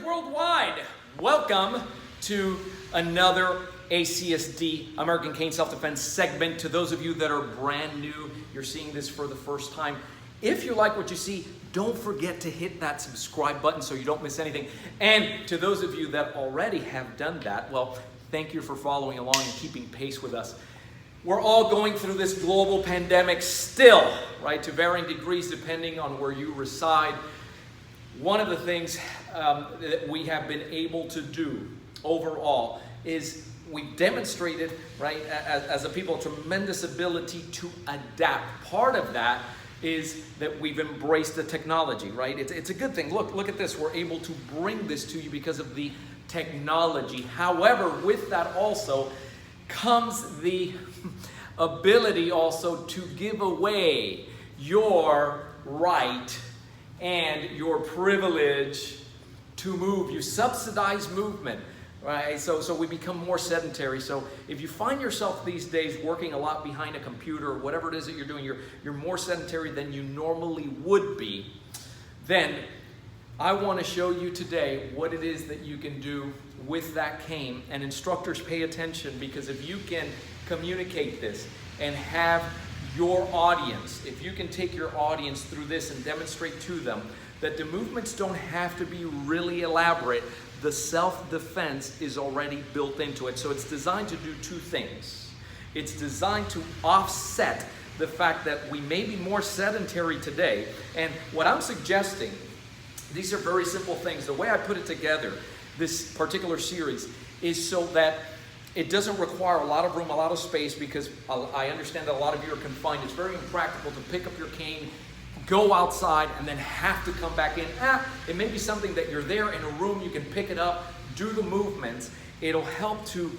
worldwide, welcome to another ACSD, American Cane Self-Defense segment. To those of you that are brand new, you're seeing this for the first time. If you like what you see, don't forget to hit that subscribe button so you don't miss anything. And to those of you that already have done that, well, thank you for following along and keeping pace with us. We're all going through this global pandemic still, right, to varying degrees depending on where you reside. One of the things that we have been able to do overall is we've demonstrated, right, as a people, a tremendous ability to adapt. Part of that is that we've embraced the technology, right? It's a good thing. Look at this. We're able to bring this to you because of the technology. However, with that also comes the ability also to give away your right and your privilege to move. You subsidize movement, right? So we become more sedentary. So if you find yourself these days working a lot behind a computer or whatever it is that you're doing, you're more sedentary than you normally would be, then I want to show you today what it is that you can do with that cane. And instructors, pay attention, because if you can communicate this and have your audience, if you can take your audience through this and demonstrate to them that the movements don't have to be really elaborate, the self-defense is already built into it. So it's designed to do two things. It's designed to offset the fact that we may be more sedentary today. And what I'm suggesting, these are very simple things. The way I put it together, this particular series, is so that it doesn't require a lot of room, a lot of space, because I understand that a lot of you are confined. It's very impractical to pick up your cane, go outside, and then have to come back in. It may be something that you're there in a room, you can pick it up, do the movements. It'll help to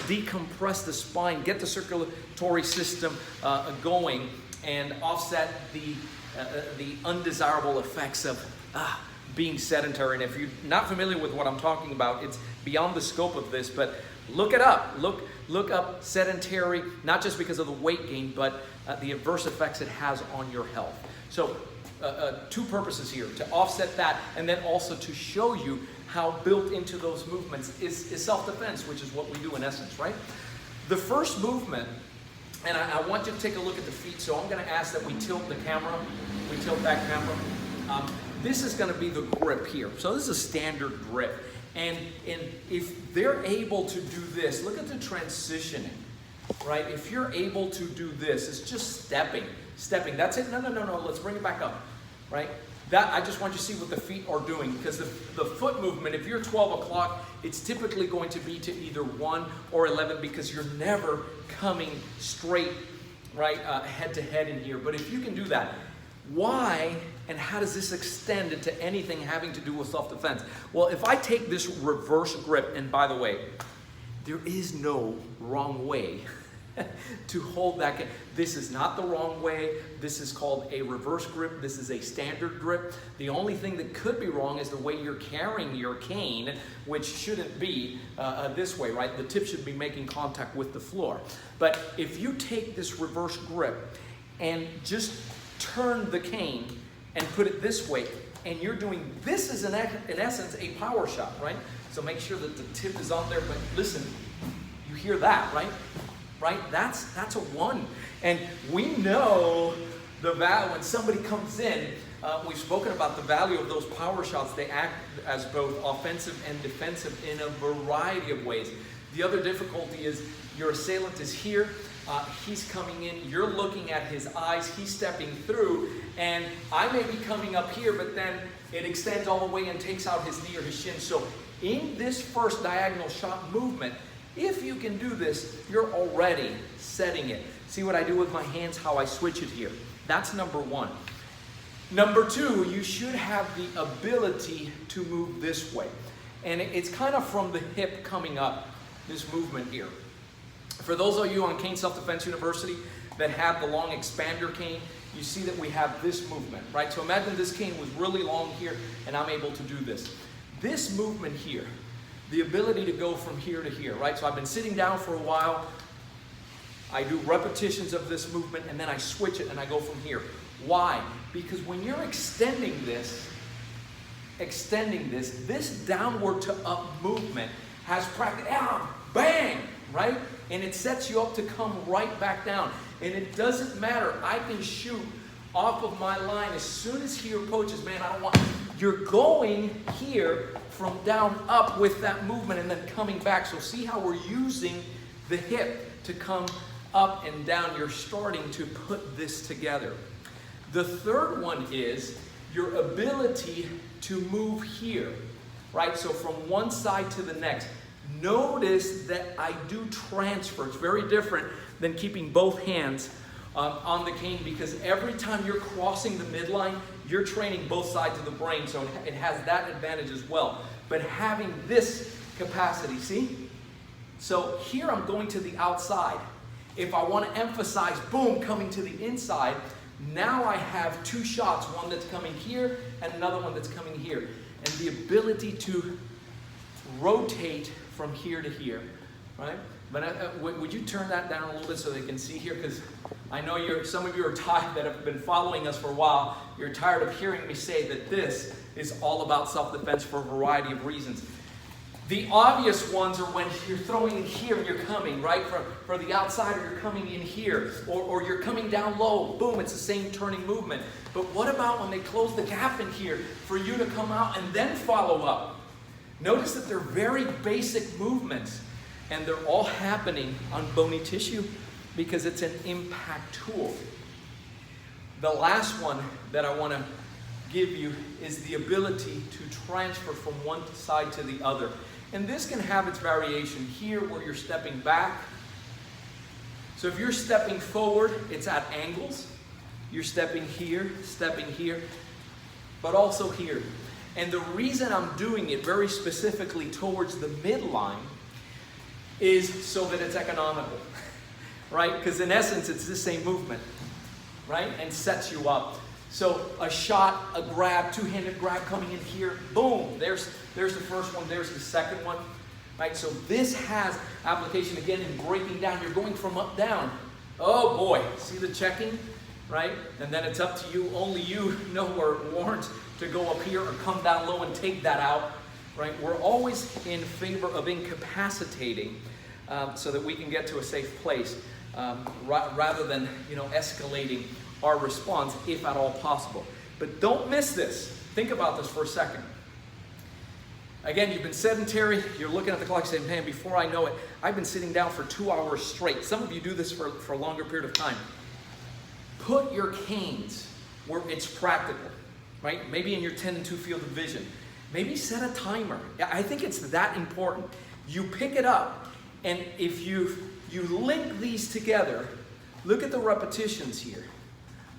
decompress the spine, get the circulatory system going, and offset the undesirable effects of being sedentary. And if you're not familiar with what I'm talking about, it's beyond the scope of this, but look it up. Look up sedentary, not just because of the weight gain, but the adverse effects it has on your health. So two purposes here: to offset that, and then also to show you how built into those movements is self-defense, which is what we do in essence, right? The first movement, and I want you to take a look at the feet, so I'm going to ask that we tilt the camera, we tilt that camera. This is going to be the grip here. So this is a standard grip. And if they're able to do this, look at the transitioning, right? If you're able to do this, it's just stepping. That's it. No. Let's bring it back up, right? That, I just want you to see what the feet are doing, because the foot movement, if you're 12 o'clock, it's typically going to be to either 1 or 11, because you're never coming straight, right, head to head in here. But if you can do that, why and how does this extend into anything having to do with self-defense? Well, if I take this reverse grip, and by the way, there is no wrong way to hold that cane. This is not the wrong way. This is called a reverse grip. This is a standard grip. The only thing that could be wrong is the way you're carrying your cane, which shouldn't be this way, right? The tip should be making contact with the floor. But if you take this reverse grip and just turn the cane and put it this way, and you're doing this is in essence a power shot, right? So make sure that the tip is on there, but listen, you hear that, right? Right? That's a 1. And we know the value when somebody comes in. We've spoken about the value of those power shots. They act as both offensive and defensive in a variety of ways. The other difficulty is your assailant is here. He's coming in, you're looking at his eyes, he's stepping through, and I may be coming up here, but then it extends all the way and takes out his knee or his shin. So in this first diagonal shot movement, if you can do this, you're already setting it. See what I do with my hands, how I switch it here. That's number 1. Number 2, you should have the ability to move this way. And it's kind of from the hip coming up, this movement here. For those of you on Cane Self-Defense University that have the long expander cane, you see that we have this movement, right? So imagine this cane was really long here, and I'm able to do this. This movement here, the ability to go from here to here, right? So I've been sitting down for a while. I do repetitions of this movement, and then I switch it, and I go from here. Why? Because when you're extending this, extending this downward to up movement has practice, bang, right? And it sets you up to come right back down. And it doesn't matter. I can shoot off of my line as soon as he approaches. Man, I don't want, you're going here from down up with that movement and then coming back. So see how we're using the hip to come up and down. You're starting to put this together. The third one is your ability to move here, right? So from one side to the next. Notice that I do transfer. It's very different than keeping both hands on the cane, because every time you're crossing the midline, you're training both sides of the brain, so it has that advantage as well. But having this capacity, see? So here I'm going to the outside. If I want to emphasize, boom, coming to the inside, now I have two shots, one that's coming here and another one that's coming here. And the ability to rotate from here to here, right? But would you turn that down a little bit so they can see here? Because I know some of you are tired that have been following us for a while. You're tired of hearing me say that this is all about self-defense for a variety of reasons. The obvious ones are when you're throwing in here and you're coming, right? For the outsider, you're coming in here. Or you're coming down low. Boom, it's the same turning movement. But what about when they close the gap in here for you to come out and then follow up? Notice that they're very basic movements. And they're all happening on bony tissue because it's an impact tool. The last one that I want to give you is the ability to transfer from one side to the other. And this can have its variation here where you're stepping back. So if you're stepping forward, it's at angles. You're stepping here, but also here. And the reason I'm doing it very specifically towards the midline is so that it's economical, right? Because in essence, it's the same movement, right? And sets you up. So a shot, a grab, two-handed grab coming in here, boom, there's the first one, there's the second one, right? So this has application, again, in breaking down. You're going from up, down. Oh boy, see the checking, right? And then it's up to you, only you know where it warrants to go up here or come down low and take that out. Right? We're always in favor of incapacitating so that we can get to a safe place rather than escalating our response if at all possible. But don't miss this. Think about this for a second. Again, you've been sedentary. You're looking at the clock saying, man, before I know it, I've been sitting down for 2 hours straight. Some of you do this for a longer period of time. Put your canes where it's practical, right? Maybe in your 10 and 2 field of vision. Maybe set a timer. I think it's that important. You pick it up, and if you link these together, look at the repetitions here,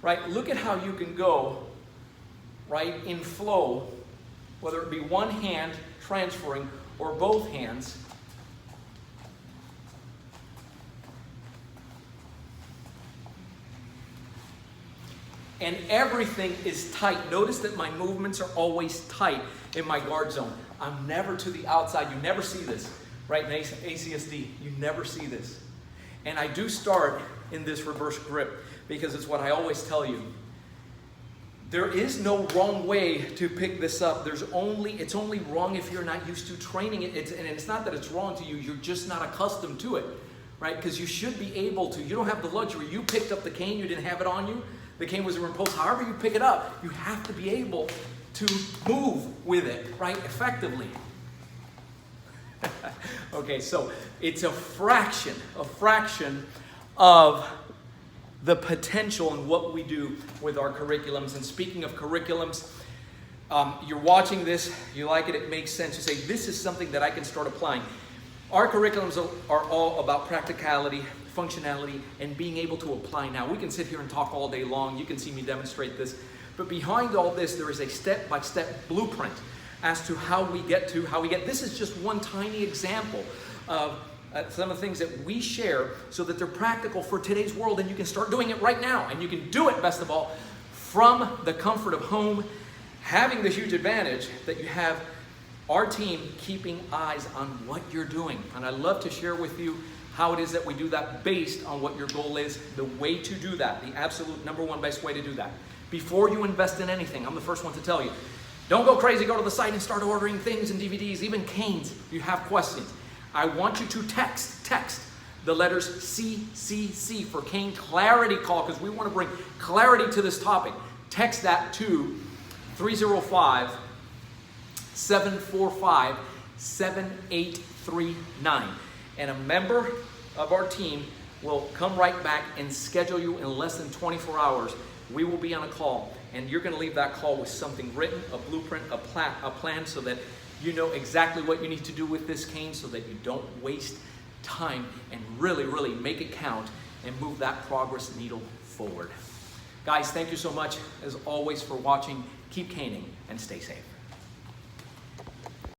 right? Look at how you can go, right, in flow, whether it be one hand transferring or both hands. And everything is tight. Notice that my movements are always tight in my guard zone. I'm never to the outside. You never see this, right? In ACSD, you never see this. And I do start in this reverse grip because it's what I always tell you. There is no wrong way to pick this up. It's only wrong if you're not used to training it. And it's not that it's wrong to you. You're just not accustomed to it, right? Because you should be able to. You don't have the luxury. You picked up the cane. You didn't have it on you. The cane was imposed. However you pick it up, you have to be able to move with it, right, effectively. Okay, so it's a fraction of the potential in what we do with our curriculums. And speaking of curriculums, you're watching this, you like it, it makes sense. You say, this is something that I can start applying. Our curriculums are all about practicality, functionality, and being able to apply now. We can sit here and talk all day long. You can see me demonstrate this. But behind all this, there is a step-by-step blueprint as to how we get. This is just one tiny example of some of the things that we share so that they're practical for today's world, and you can start doing it right now. And you can do it, best of all, from the comfort of home, having the huge advantage that you have our team keeping eyes on what you're doing. And I'd love to share with you how it is that we do that based on what your goal is, the way to do that, the absolute number one best way to do that. Before you invest in anything, I'm the first one to tell you, Don't go crazy, go to the site and start ordering things and DVDs, even canes, if you have questions. I want you to text the letters CCC for Cane Clarity Call, because we want to bring clarity to this topic. Text that to 305-745-7839. And a member of our team will come right back and schedule you in less than 24 hours. We will be on a call, and you're going to leave that call with something written, a blueprint, a plan, so that you know exactly what you need to do with this cane, so that you don't waste time and really make it count and move that progress needle forward. Guys, thank you so much, as always, for watching. Keep caning and stay safe.